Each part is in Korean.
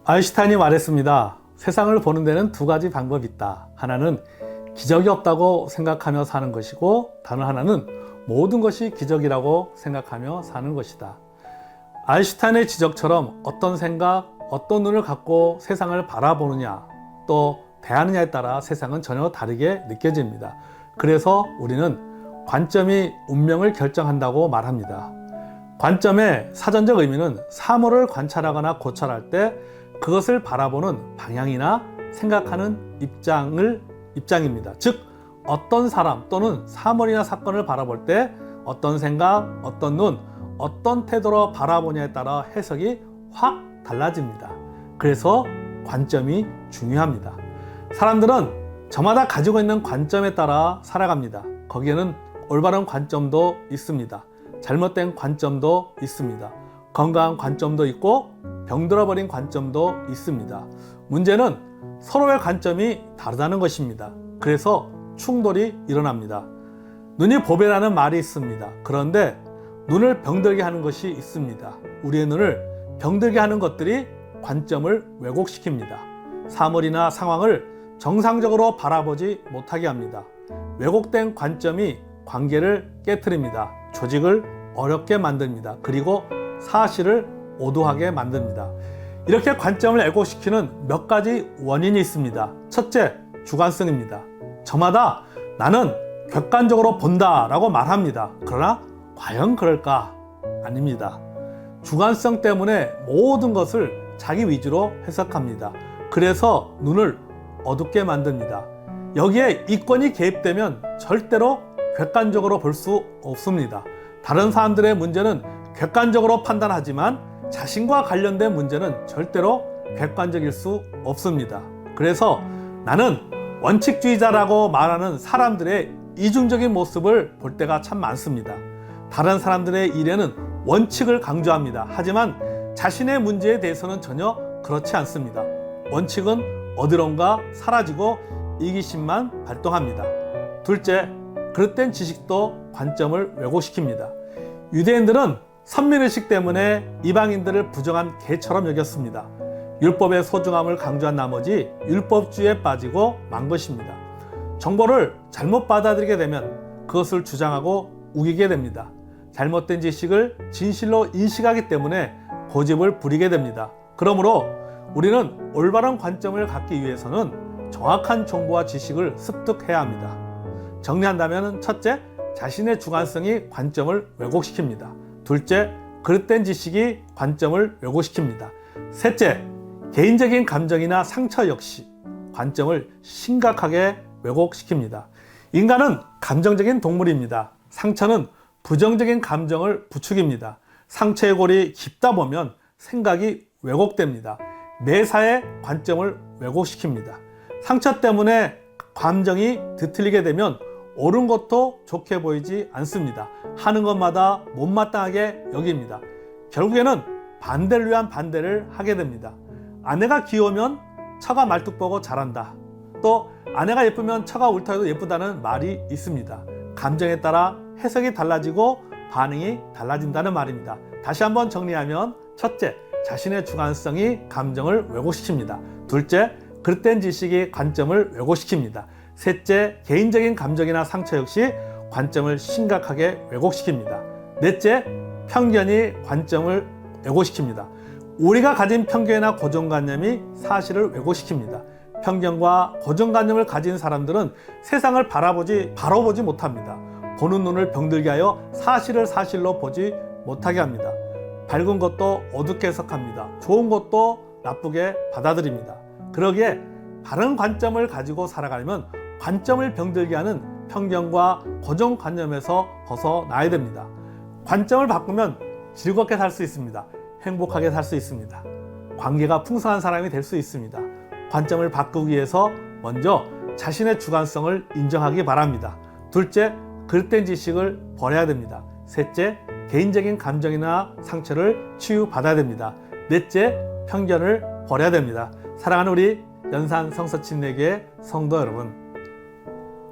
아인슈타인이 말했습니다. 세상을 보는 데는 두 가지 방법이 있다. 하나는 기적이 없다고 생각하며 사는 것이고, 다른 하나는 모든 것이 기적이라고 생각하며 사는 것이다. 아인슈타인의 지적처럼 어떤 생각, 어떤 눈을 갖고 세상을 바라보느냐, 또 대하느냐에 따라 세상은 전혀 다르게 느껴집니다. 그래서 우리는 관점이 운명을 결정한다고 말합니다. 관점의 사전적 의미는 사물을 관찰하거나 고찰할 때 그것을 바라보는 방향이나 생각하는 입장입니다. 즉, 어떤 사람 또는 사물이나 사건을 바라볼 때 어떤 생각, 어떤 눈, 어떤 태도로 바라보냐에 따라 해석이 확 달라집니다. 그래서 관점이 중요합니다. 사람들은 저마다 가지고 있는 관점에 따라 살아갑니다. 거기에는 올바른 관점도 있습니다. 잘못된 관점도 있습니다. 건강한 관점도 있고 병들어버린 관점도 있습니다. 문제는 서로의 관점이 다르다는 것입니다. 그래서 충돌이 일어납니다. 눈이 보배라는 말이 있습니다. 그런데 눈을 병들게 하는 것이 있습니다. 우리의 눈을 병들게 하는 것들이 관점을 왜곡시킵니다. 사물이나 상황을 정상적으로 바라보지 못하게 합니다. 왜곡된 관점이 관계를 깨트립니다. 조직을 어렵게 만듭니다. 그리고 사실을 오도하게 만듭니다. 이렇게 관점을 왜곡시키는 몇 가지 원인이 있습니다. 첫째, 주관성입니다. 저마다 나는 객관적으로 본다 라고 말합니다. 그러나 과연 그럴까? 아닙니다. 주관성 때문에 모든 것을 자기 위주로 해석합니다. 그래서 눈을 어둡게 만듭니다. 여기에 이권이 개입되면 절대로 객관적으로 볼 수 없습니다. 다른 사람들의 문제는 객관적으로 판단하지만 자신과 관련된 문제는 절대로 객관적일 수 없습니다. 그래서 나는 원칙주의자라고 말하는 사람들의 이중적인 모습을 볼 때가 참 많습니다. 다른 사람들의 일에는 원칙을 강조합니다. 하지만 자신의 문제에 대해서는 전혀 그렇지 않습니다. 원칙은 어디론가 사라지고 이기심만 발동합니다. 둘째, 그릇된 지식도 관점을 왜곡시킵니다. 유대인들은 선민의식 때문에 이방인들을 부정한 개처럼 여겼습니다. 율법의 소중함을 강조한 나머지 율법주의에 빠지고 만 것입니다. 정보를 잘못 받아들이게 되면 그것을 주장하고 우기게 됩니다. 잘못된 지식을 진실로 인식하기 때문에 고집을 부리게 됩니다. 그러므로 우리는 올바른 관점을 갖기 위해서는 정확한 정보와 지식을 습득해야 합니다. 정리한다면 첫째, 자신의 주관성이 관점을 왜곡시킵니다. 둘째, 그릇된 지식이 관점을 왜곡시킵니다. 셋째, 개인적인 감정이나 상처 역시 관점을 심각하게 왜곡시킵니다. 인간은 감정적인 동물입니다. 상처는 부정적인 감정을 부추깁니다. 상처의 골이 깊다 보면 생각이 왜곡됩니다. 매사에 관점을 왜곡시킵니다. 상처 때문에 감정이 뒤틀리게 되면 옳은 것도 좋게 보이지 않습니다. 하는 것마다 못마땅하게 여깁니다. 결국에는 반대를 위한 반대를 하게 됩니다. 아내가 귀여우면 처가 말뚝 보고 잘한다. 또 아내가 예쁘면 처가 옳다해도 예쁘다는 말이 있습니다. 감정에 따라 해석이 달라지고 반응이 달라진다는 말입니다. 다시 한번 정리하면 첫째, 자신의 주관성이 감정을 왜곡시킵니다. 둘째, 그릇된 지식이 관점을 왜곡시킵니다. 셋째, 개인적인 감정이나 상처 역시 관점을 심각하게 왜곡시킵니다. 넷째, 편견이 관점을 왜곡시킵니다. 우리가 가진 편견이나 고정관념이 사실을 왜곡시킵니다. 편견과 고정관념을 가진 사람들은 세상을 바로 보지 못합니다. 보는 눈을 병들게 하여 사실을 사실로 보지 못하게 합니다. 밝은 것도 어둡게 해석합니다. 좋은 것도 나쁘게 받아들입니다. 그러기에 바른 관점을 가지고 살아가려면 관점을 병들게 하는 편견과 고정관념에서 벗어나야 됩니다. 관점을 바꾸면 즐겁게 살 수 있습니다. 행복하게 살 수 있습니다. 관계가 풍성한 사람이 될 수 있습니다. 관점을 바꾸기 위해서 먼저 자신의 주관성을 인정하기 바랍니다. 둘째, 그릇된 지식을 버려야 됩니다. 셋째, 개인적인 감정이나 상처를 치유받아야 됩니다. 넷째, 편견을 버려야 됩니다. 사랑하는 우리 연산 성서친내교회 성도 여러분,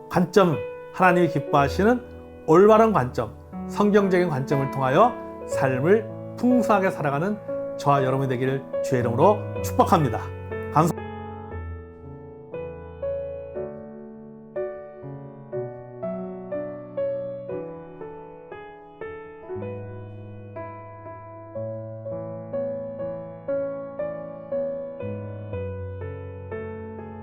관점, 하나님이 기뻐하시는 올바른 관점, 성경적인 관점을 통하여 삶을 풍성하게 살아가는 저와 여러분이 되기를 주의 이름으로 축복합니다. 감사합니다.